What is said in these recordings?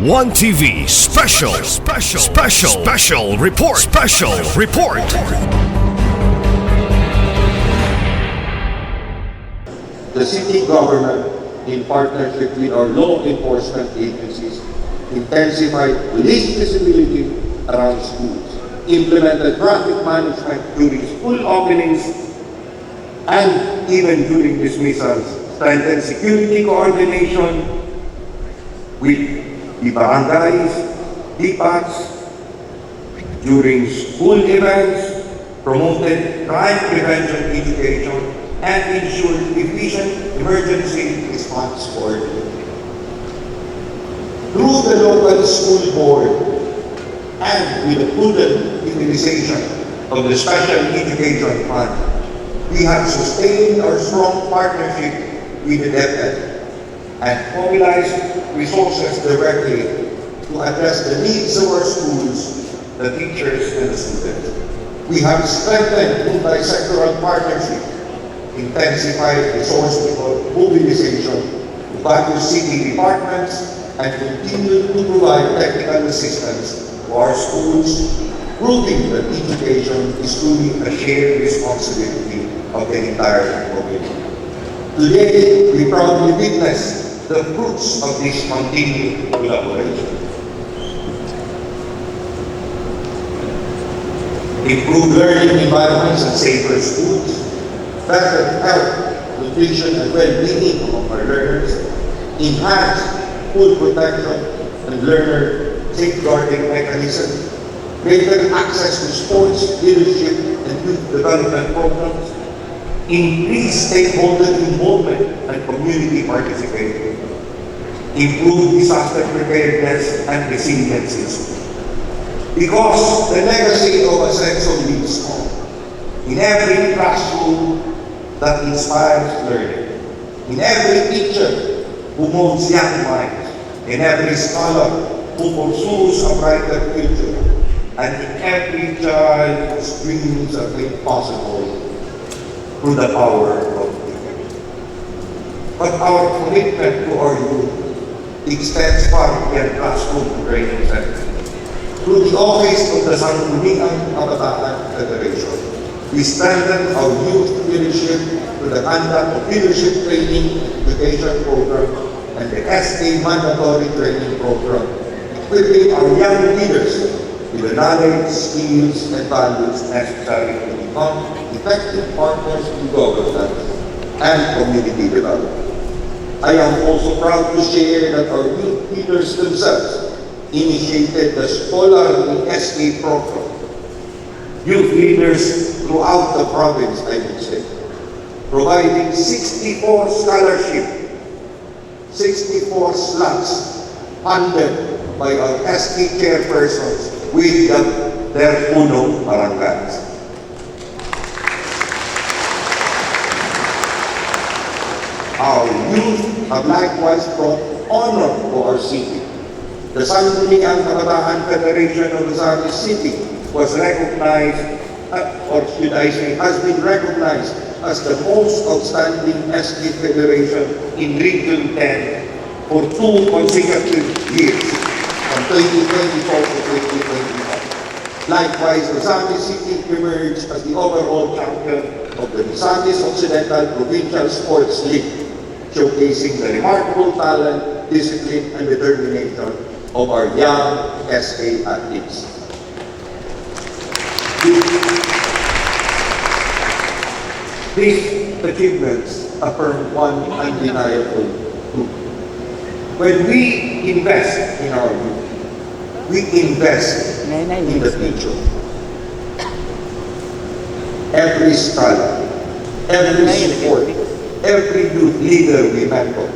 One TV special report. The city government, in partnership with our law enforcement agencies, intensified police visibility around schools, implemented traffic management during school openings and even during dismissals, strengthened security coordination with the barangays, DPACs, during school events, promoted crime prevention education, and ensured efficient emergency response coordination. Through the local school board and with the prudent utilization of the Special Education Fund, we have sustained our strong partnership with the DepEd and mobilized resources directly to address the needs of our schools, the teachers, and the students. We have strengthened multi-sectoral partnership, intensified resource mobilization to various city departments, and continue to provide technical assistance to our schools, proving that education is truly a shared responsibility of the entire community. Today, we proudly witness the fruits of this continued collaboration. Improved learning environments and safer schools, better health, nutrition, and well-being of our learners, enhanced food protection and learner safeguarding mechanisms, greater access to sports, leadership, and youth development programs, increased stakeholder involvement and community participation, improved disaster preparedness and resiliency. Because the legacy of Ascenso lives on in every classroom that inspires learning, in every teacher who molds young minds, in every scholar who pursues a brighter future, and in every child whose dreams are made possible through the power of education. But our commitment to our youth extends far beyond classroom training centers. Through the office of the Sangguniang Kabataan Federation, we strengthen our youth leadership through the conduct of leadership training education program and the SA mandatory training program, equipping our young leaders with the knowledge, skills, and values necessary to become effective partners in governance and community development. I am also proud to share that our youth leaders themselves initiated the Scholarly SA program. Youth leaders throughout the province, I would say, providing 64 scholarships, 64 slots funded by our SK chairpersons with their punong barangays. Our youth have likewise brought honor to our city. The Sangguniang Kabataan Federation of Rizal City was recognized, or should I say, has been recognized as the most outstanding SK Federation in Region 10 for 2 consecutive years, from 2024 to 2025. Likewise, Rizal City emerged as the overall champion of the Rizales Occidental Provincial Sports League, showcasing the remarkable talent, discipline, and determination of our young SK athletes. These achievements affirm one undeniable truth. When we invest in our youth, we invest in the future. Every scholar, every sport, every youth leader we mentor,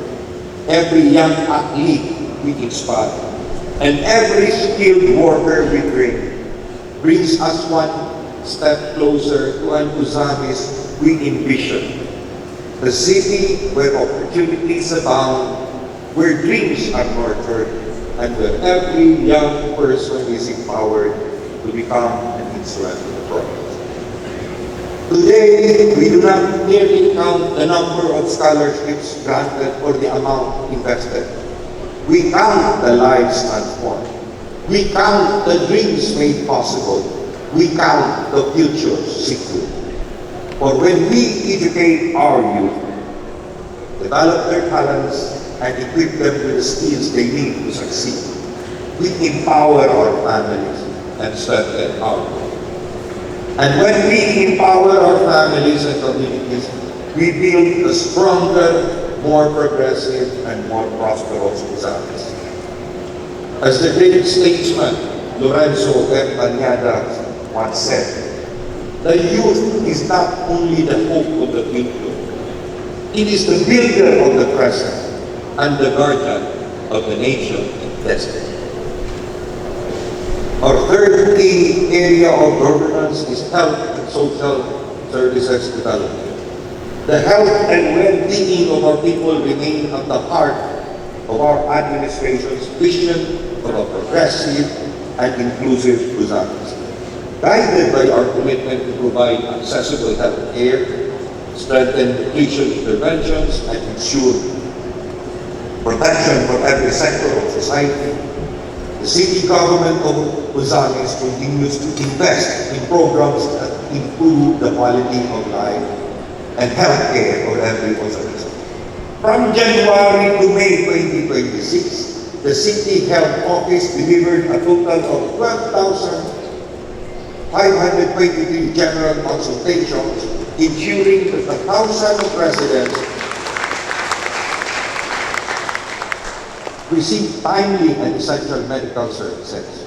every young athlete we inspire, and every skilled worker we train brings us one step closer to an Usamis we envision. The city where opportunities abound, where dreams are nurtured, and where every young person is empowered to become an instrument of progress. Today, we do not merely count the number of scholarships granted or the amount invested, We count the lives transformed. We count the dreams made possible. We count the future secured. For when we educate our youth, develop their talents, and equip them with the skills they need to succeed, we empower our families and strengthen our growth. And when we empower our families and communities, we build a stronger, more progressive, and more prosperous society. As the great statesman Lorenzo F. Cañada once said, the youth is not only the hope of the future, it is the builder of the present and the guardian of the nation's destiny. Our third key area of governance is health and social services development. The health and well-being of our people remain at the heart of our administration's vision of a progressive and inclusive society. Guided by our commitment to provide accessible health care, strengthen nutrition interventions, and ensure protection for every sector of society, the city government of Buzangues continues to invest in programs that improve the quality of life and health care for every Buzangues. From January to May 2026, the City Health Office delivered a total of 12,523 general consultations, ensuring that the thousands of residents receive timely and essential medical services.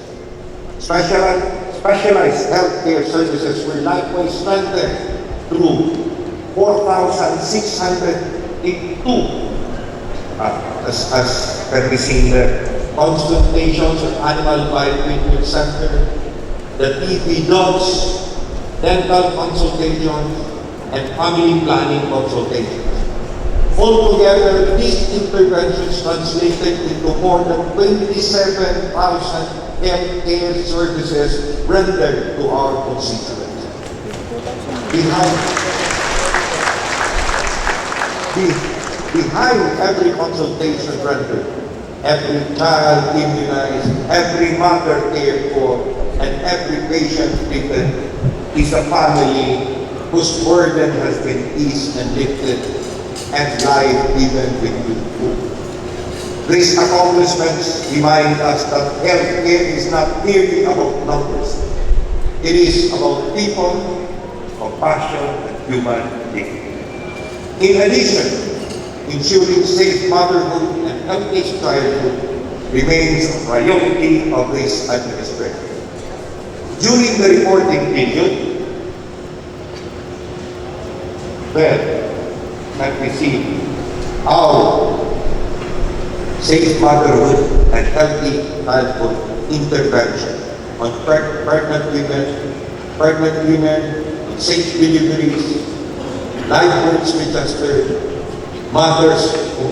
Specialized healthcare services were likewise strengthened through 4,682 as can be seen there, consultations at Animal Biotreatment Center, the TB dogs, dental consultations, and family planning consultations. Altogether, these interventions translated into more than 27,000 healthcare services rendered to our constituents. Behind every consultation rendered, every child immunized, every mother cared for, and every patient treated is a family whose burden has been eased and lifted, and life given with good food. These accomplishments remind us that healthcare is not merely about numbers. It is about people, compassion, and human dignity. In addition, ensuring safe motherhood and healthy childhood remains a priority of this administration. During the reporting period, let me see how safe motherhood and healthy childhood intervention on pregnant women, safe deliveries, live births registered, mothers who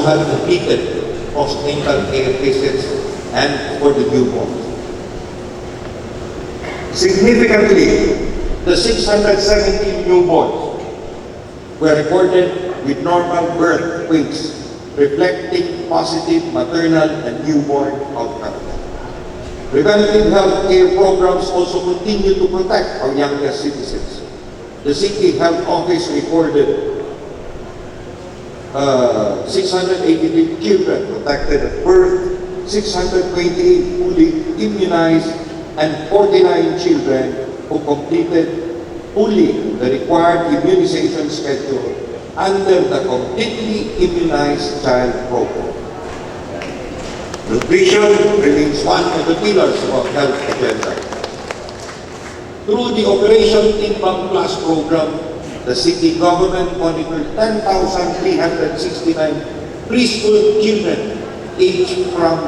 have completed postnatal care visits, and for the newborn. Significantly, the 617 newborns were recorded with normal birth weights, reflecting positive maternal and newborn outcomes. Preventive health care programs also continue to protect our youngest citizens. The City Health Office recorded 683 children protected at birth, 628 fully immunized, and 49 children who completed fully the required immunization schedule under the Completely Immunized Child Program. Nutrition remains one of the pillars of our health agenda. Through the Operation Timbang Plus program, the city government monitored 10,369 preschool children aged from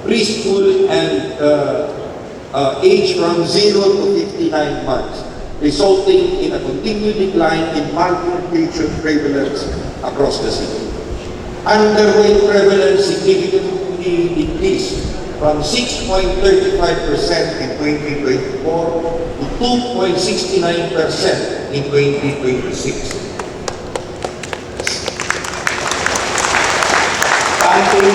preschool and aged from 0 to 59 months, resulting in a continued decline in malnutrition prevalence across the city. Underweight prevalence significantly decreased from 6.35% in 2024 to 2.69% in 2026. jumping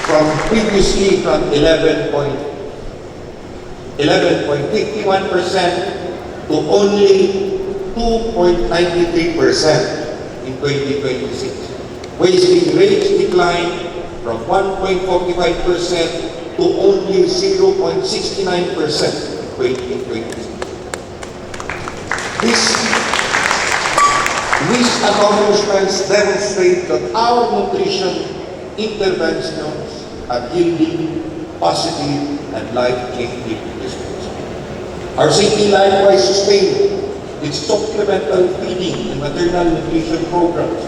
from previously from 11.51% to only 2.93% in 2026. Wasting rates declined from 1.45% to only 0.69% in 2026. These accomplishments demonstrate that our nutrition interventions are yielding positive and life-changing results. Our city likewise sustained its supplemental feeding and maternal nutrition programs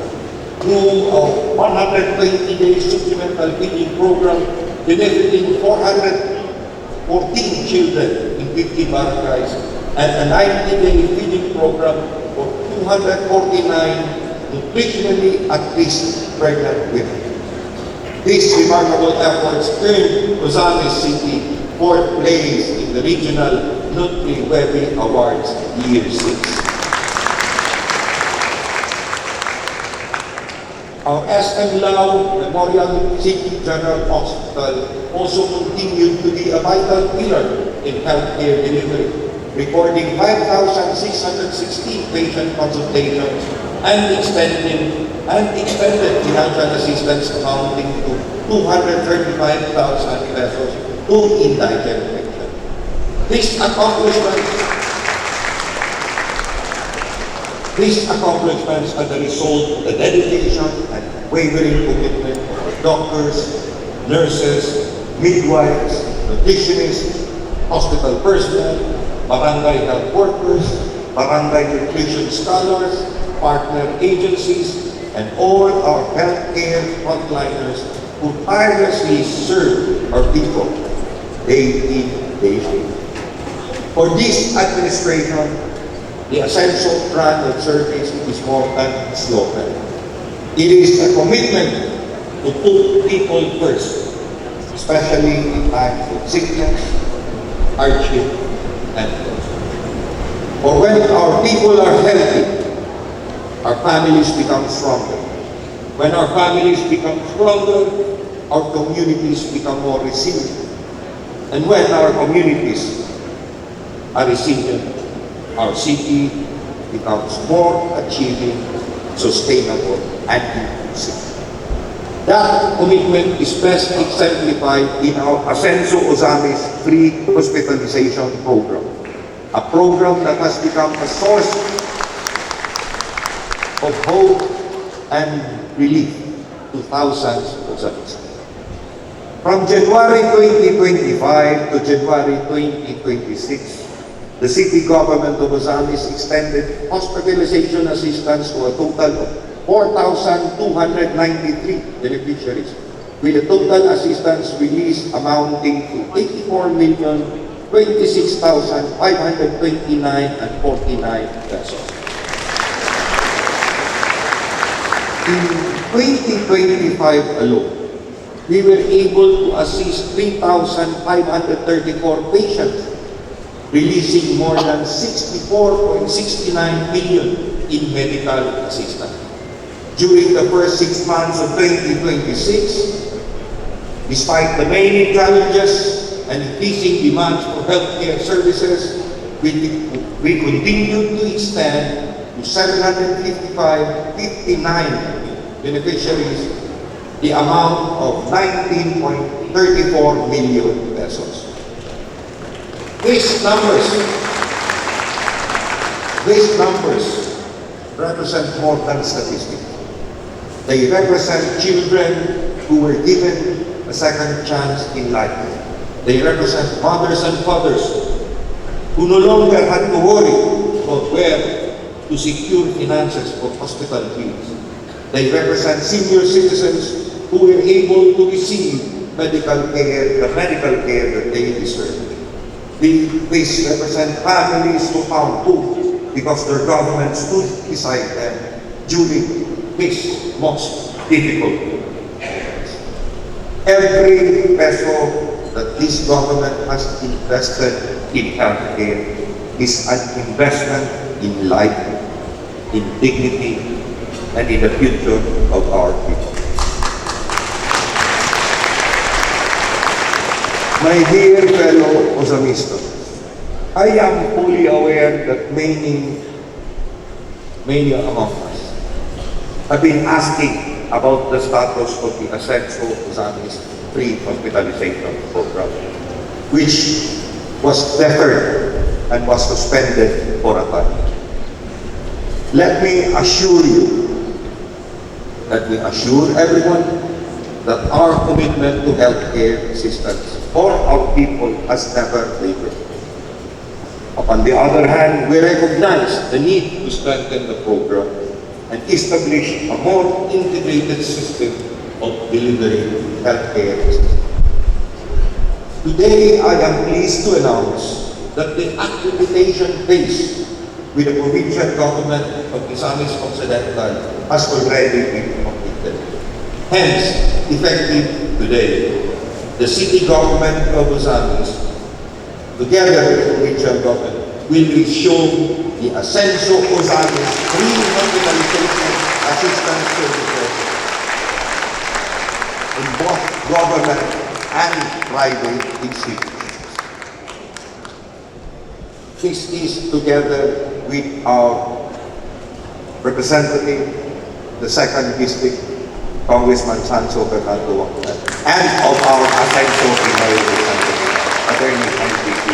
through a 120-day supplemental feeding program benefiting 414 children in 50 barangays and a 90-day feeding program for 249 nutritionally at-risk pregnant women. These remarkable efforts earned Ozamis City 4th place in the regional Nutri-Webby Awards Year 6. Our SM Lao Memorial City General Hospital also continued to be a vital pillar in healthcare delivery, recording 5,616 patient consultations and extended financial assistance amounting to 235,000 pesos to indigent patients. These accomplishments are the result of the dedication and unwavering commitment of doctors, nurses, midwives, nutritionists, hospital personnel, barangay health workers, barangay nutrition scholars, partner agencies, and all our healthcare frontliners who tirelessly serve our people day in, day out. For this administration, the essential brand of service is more than a slogan. It is a commitment to put people first, especially in times of sickness, hardship, and loss. For when our people are healthy, our families become stronger. When our families become stronger, our communities become more resilient. And when our communities are resilient, our city becomes more achieving, sustainable, and inclusive. That commitment is best exemplified in our Ascenso Ozamis Free Hospitalization Program, a program that has become a source of hope and relief to thousands of Ozamians. From January 2025 to January 2026, the city government of Ozamis extended hospitalization assistance to a total of 4,293 beneficiaries, with a total assistance release amounting to 84,026,529.49 pesos. In 2025 alone, we were able to assist 3,534 patients, releasing more than 64.69 million in medical assistance. During the first 6 months of 2026, despite the many challenges and increasing demands for healthcare services, we continued to extend to 759 beneficiaries the amount of 19.34 million pesos. These numbers represent more than statistics. They represent children who were given a second chance in life. They represent mothers and fathers who no longer had to worry about where to secure finances for hospital bills. They represent senior citizens who were able to receive the medical care that they deserve. These represent families who found hope because their government stood beside them during this most difficult times. Every peso that this government has invested in healthcare is an investment in life, in dignity, and in the future of our people. My dear fellow Osamistas, I am fully aware that many among us have been asking about the status of the Ascenso Osamis free hospitalization program, which was deferred and was suspended for a time. Let me assure everyone that our commitment to healthcare assistance for our people has never wavered. On the other hand, we recognize the need to strengthen the program and establish a more integrated system of delivering healthcare assistance. Today, I am pleased to announce that the accreditation phase with the provincial government of Misamis Occidental has already been completed. Hence, effective today, the city government of Misamis, together with the provincial government, will resume the Ascenso Osamis free hospitalization assistance services in both government and private institutions. This is together with our representative, the 2nd District, Congressman Sanso Bernardo, and of our Ascenso Pinoy representative, Attorney Henry P.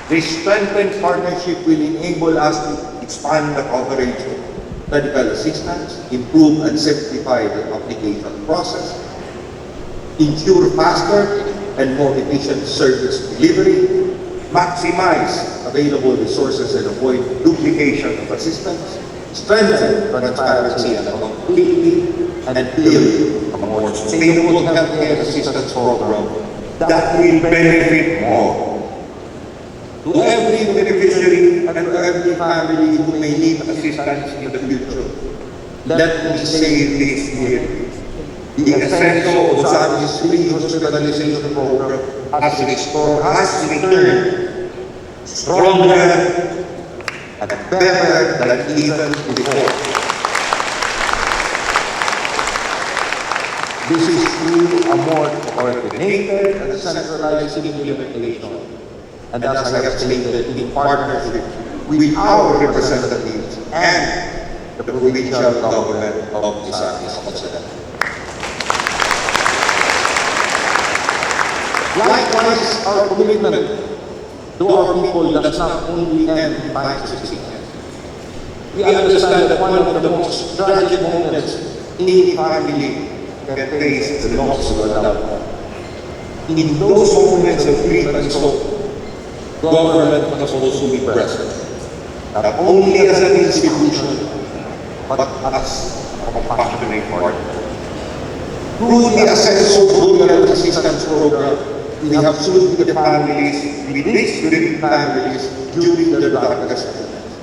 This strengthened partnership will enable us to expand the coverage of medical assistance, improve and simplify the application process, ensure faster and more efficient service delivery, maximize available resources and avoid duplication of assistance, strengthen transparency and accountability, and build a more sustainable healthcare assistance program that will benefit more to every beneficiary and to every family who may need assistance in the future. Let me say this clearly. The Ascenso Osamis free hospitalization program has returned stronger and better than even before. This is through a more coordinated and centralized implementation, and as I have stated, in partnership with our representatives and the provincial government of Misamis Occidental. Likewise, our commitment to our people does not only end in times of sickness. We understand that one of the most tragic moments any family can face the loss of a loved one. In those moments of grief and sorrow, government must also be present, not only as an institution, but as a compassionate partner. Through the Ascenso Burial Assistance Program, we have stood with the families, with these grieving families during their darkest moments.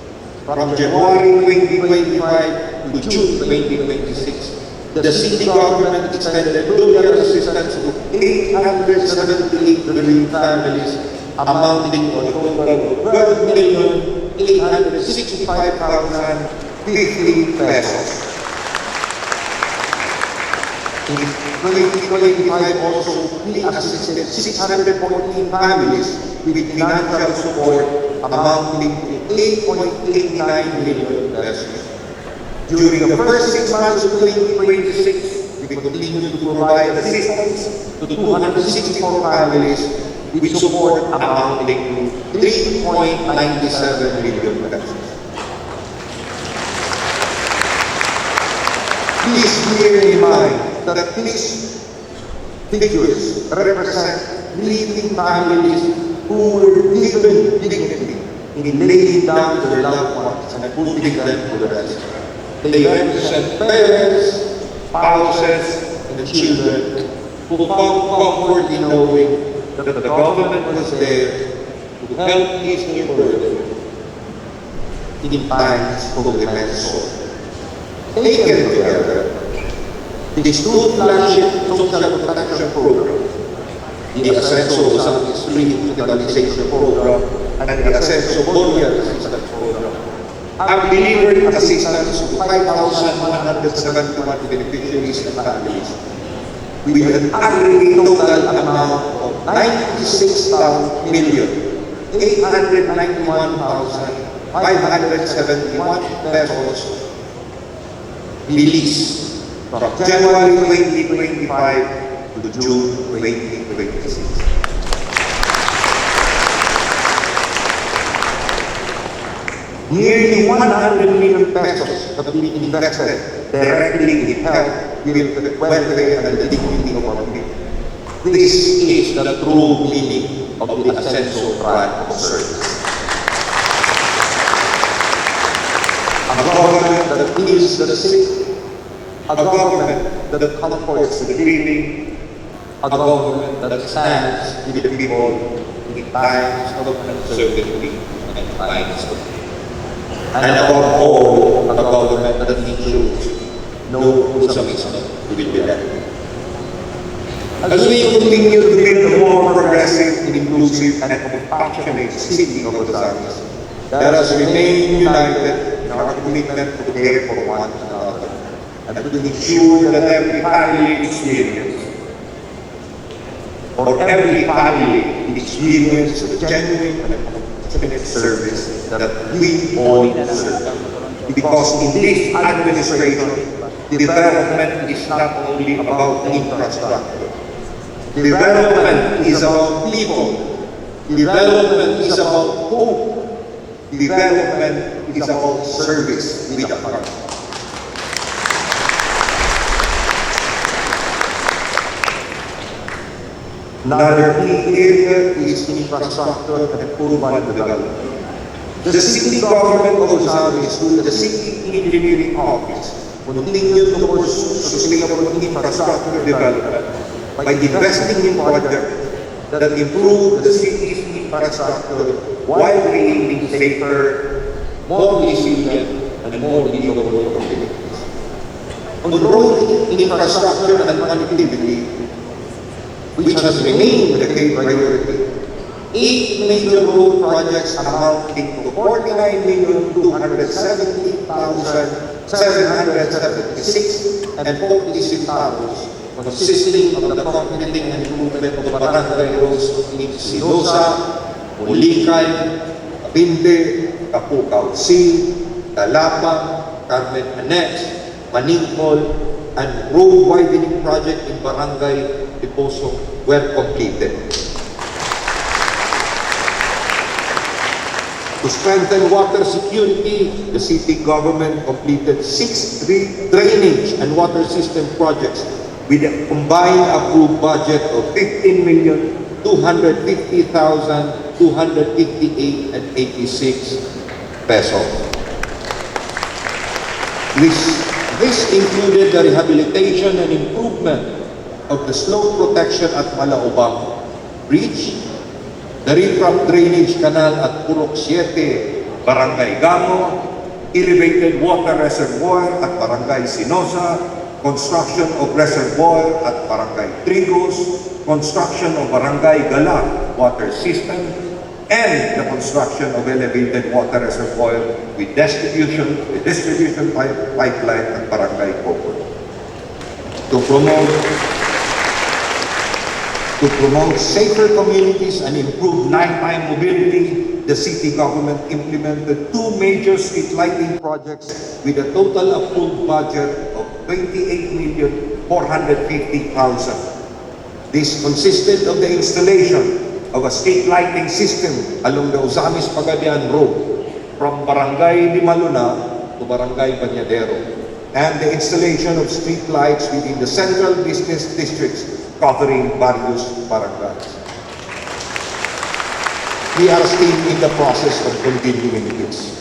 From January 2025 to June 2026, the city government extended burial assistance to 878 grieving families, amounting to a total of 12,865,050 pesos. In 2025 also, we assisted 614 families with financial support amounting to 8.89 million pesos. During the first 6 months of 2026, we continue to provide assistance to 264 families with support amounting to 3.97 million pesos. Please bear in mind that these figures represent grieving families who were given dignity in laying down their loved ones and putting them to the rest. They represent parents, spouses, and children who found comfort in knowing that the government was there to help ease their burden in times of immense sorrow. Taken together, these two flagship social protection programs, the Ascenso Osamis free hospitalization program and the Ascenso Burial Assistance program, have delivered assistance to 5,171 beneficiaries and families, with an aggregate total amount of 96,891,571 pesos released from January 2025 to June 2026. Nearly 100 million pesos have been invested directly in health, welfare, and the dignity of our people. This is the true meaning of the Ascenso Plan of Service. A government that heals the sick, a government that comforts the grieving, a government that stands with the people in times of uncertainty and times of need. And above all, a government that ensures no Usamism will be left. As we continue to build a more progressive, inclusive, and compassionate city of Ozamis, let us remain united in our commitment to care for one another and to ensure that every family experience the genuine and compassionate service that we all deserve. Because in this administration, development is not only about infrastructure. Development is about people. Development is about hope. Development is about service with a heart. Another key area is infrastructure and urban development. The city government of Ozamis, through the City Engineering Office, continue to pursue sustainable infrastructure development by investing in projects that improve the city's infrastructure while creating safer, more resilient, and more livable communities. On road infrastructure and connectivity, which has remained the key priority, 8 major road projects amounting to 49,270,776 and 46 centavos, consisting of the completing and improvement of barangay roads in Silosa, Bulicay, Pinde, Kapukaw C, Talapa, Carmen Annex, Maningkol, and road widening project in Barangay Tiposo were completed. To strengthen water security, the city government completed 6 drainage and water system projects with a combined approved budget of 15,250,258.86 pesos. This included the rehabilitation and improvement of the slope protection at Malaobang Bridge, the riprap drainage canal at Purok 7, Barangay Gamo, elevated water reservoir at Barangay Sinosa, construction of reservoir at Barangay Trigos, construction of Barangay Gala water system, and the construction of elevated water reservoir with distribution pipeline at Barangay Coco. To promote safer communities and improve nighttime mobility, the city government implemented 2 major street lighting projects with a total approved budget of 28,450,000. This consisted of the installation of a street lighting system along the Ozamis Pagadian Road from Barangay Limaluna to Barangay Bañadero, and the installation of street lights within the central business districts covering various barangays. We are still in the process of continuing this.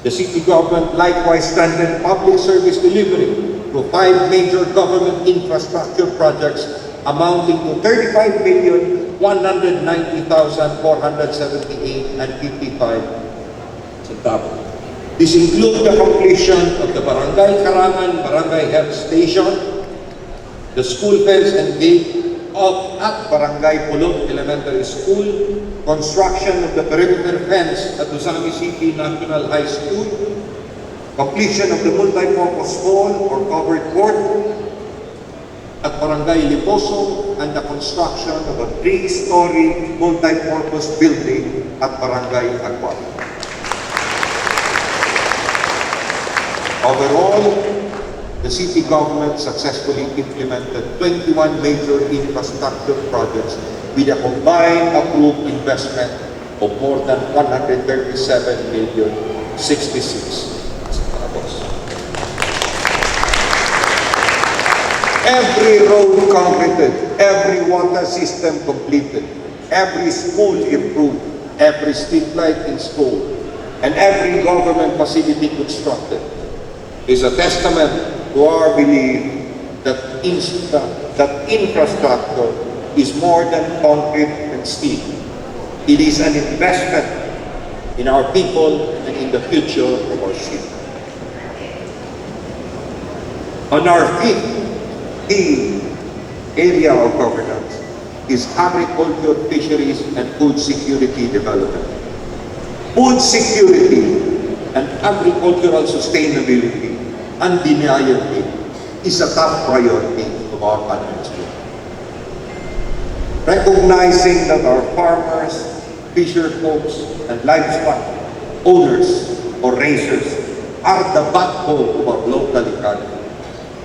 The city government likewise strengthened public service delivery through 5 major government infrastructure projects amounting to 35,190,478.55 centavos. This includes the completion of the Barangay Karangan Barangay Health Station, the school fence and gate at Barangay Pulot Elementary School, construction of the perimeter fence at Ozamis City National High School, completion of the multi-purpose hall or covered court at Barangay Barangay Liposo and the construction of a 3-story multi-purpose building at Barangay Agua. Overall, the city government successfully implemented 21 major infrastructure projects with a combined approved investment of more than 137 million 66. Every road concreted, every water system completed, every school improved, every street light installed, and every government facility constructed is a testament to our belief that infrastructure is more than concrete and steel. It is an investment in our people and in the future of our city. On our fifth key area of governance is agriculture, fisheries, and food security development. Food security and agricultural sustainability, undeniably, is a top priority of our administration. Recognizing that our farmers, fisher folks, and livestock owners or raisers are the backbone of our local economy,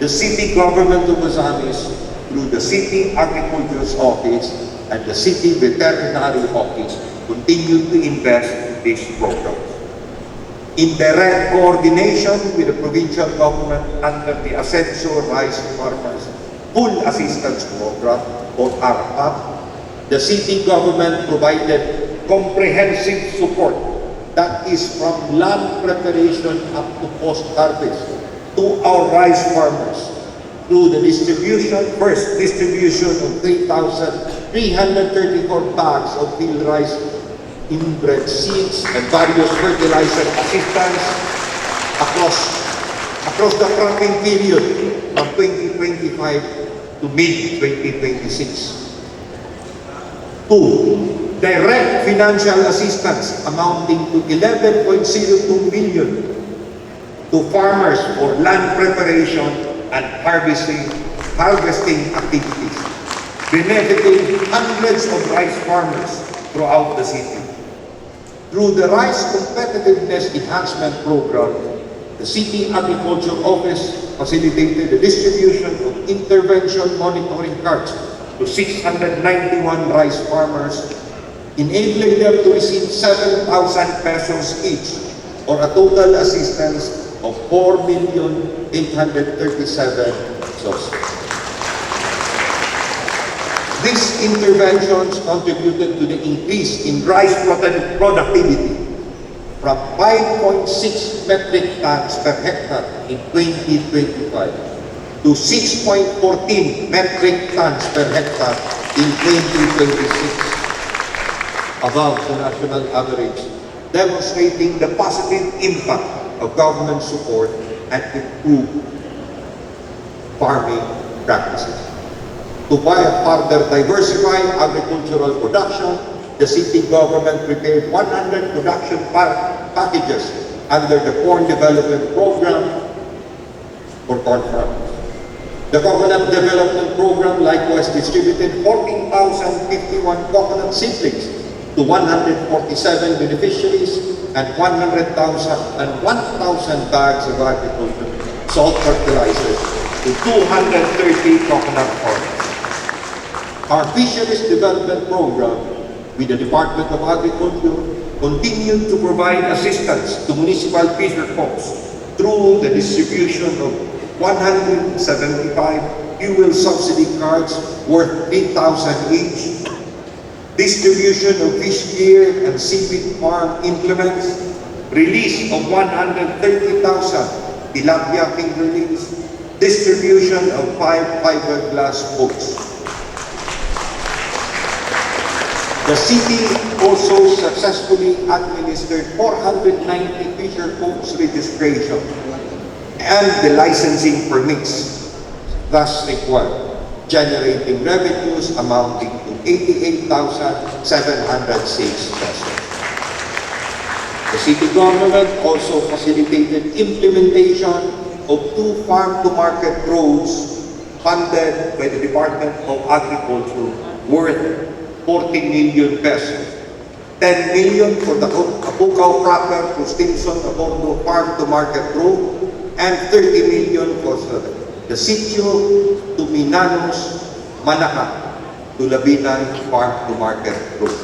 the city government of Misamis, through the City Agriculture's Office and the City Veterinary Office, continue to invest in these programs. In direct coordination with the provincial government under the Ascenso Rice Farmers Full Assistance Program, or ARPA, the city government provided comprehensive support that is from land preparation up to post-harvest to our rice farmers through the first distribution of 3,334 bags of field rice, inbred seeds, and various fertilizer assistance across the cropping period from 2025 to mid-2026. 2. Direct financial assistance amounting to 11.02 million to farmers for land preparation and harvesting activities, benefiting hundreds of rice farmers throughout the city. Through the Rice Competitiveness Enhancement Program, the City Agriculture Office facilitated the distribution of intervention monitoring cards to 691 rice farmers, enabling them to receive 7,000 pesos each, or a total assistance of 4,837,000 pesos. These interventions contributed to the increase in rice productivity from 5.6 metric tons per hectare in 2025 to 6.14 metric tons per hectare in 2026, above the national average, demonstrating the positive impact of government support and improved farming practices. To further diversify agricultural production, the city government prepared 100 production packages under the Corn Development Program for corn farmers. The Coconut Development Program likewise distributed 14,051 coconut seedlings to 147 beneficiaries and 1,000 bags of agricultural salt fertilizers to 230 coconut farmers. Our Fisheries Development Program with the Department of Agriculture continued to provide assistance to municipal fisher folks through the distribution of 175 fuel subsidy cards worth 3,000 each, distribution of fish gear and seaweed farm implements, release of 130,000 tilapia fingerlings, distribution of 5 fiberglass boats. The city also successfully administered 490 fisher folks registration and the licensing permits thus required, generating revenues amounting to 88,706 pesos. The city government also facilitated implementation of 2 farm-to-market roads funded by the Department of Agriculture worth 40 million pesos. 10 million for the Abucao proper to Stimson Abordo Farm to Market Road, and 30 million for the Sitio to Minanos, Manaca to Labinan Farm to Market Road.